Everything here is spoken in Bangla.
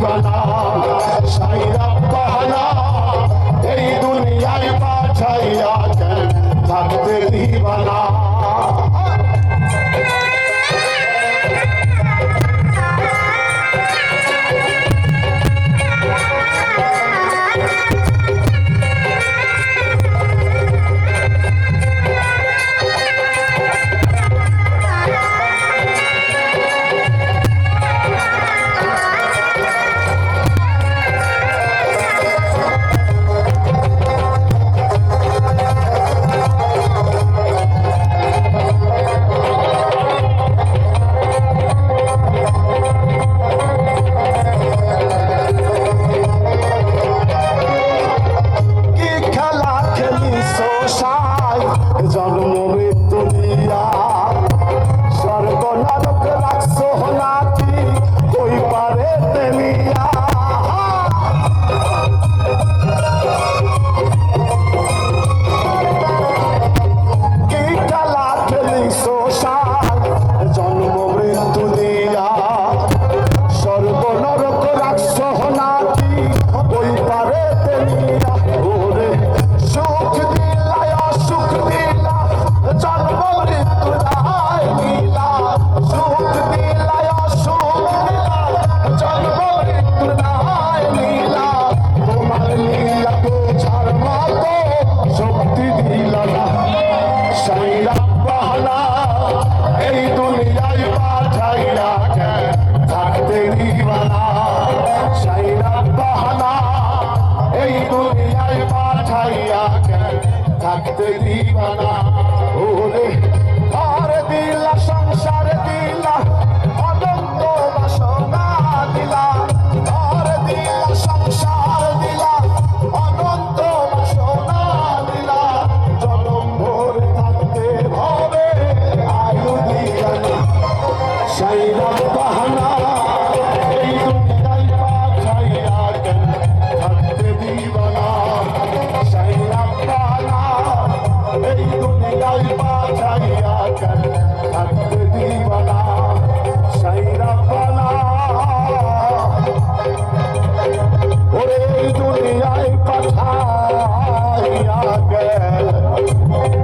দিবানা সাইরা বাহানা এই দুনিয়ায় পাঠাইয়া কেন থাকতে দিবানা জন্ম মৃত্যু দিয়া স্বর্গ নরক রাখছো নাকি কই পারে তেলিয়া কি খেলা খেলিছো সাল জন্ম মৃত্যু দিয়া স্বর্গ নরক রাখছো নাকি কই পারে তেলিয়া ওরে সুখ দিলায় অসুখ দিলা জন্ম মৃত্যু নাই লীলা সুখ দিলায় অসুখ দিলা জন্ম মৃত্যু নাই লীলা তোমার লীলা বোঝার মতো শক্তি দিলা না সাইরা বাহানা এই দুনিয়ায় পাঠাইয়া কেন থাকতে দিবানা সাইরা বাহানা এই দুনিয়ায় পাঠাইয়া কেন থাকতে দিবানা ওরে ঘর দিলা সংসার দিলা অনন্ত বাসনা দিলা ঘর দিলা সংসার দিলা অনন্ত বাসনা দিলা জনম ভোর থাকতে হবে আয়ু দিলা না সাইরা বাহানা এই দুনিয়ায় পাঠাইয়া কেন থাকতে দিবানা সাইরা বাহানা এই দুনিয়ায় পাঠাইয়া কেন থাকতে দিবানা সাইরা বাহানা ওরে এই দুনিয়ায় পাঠাইয়া কেন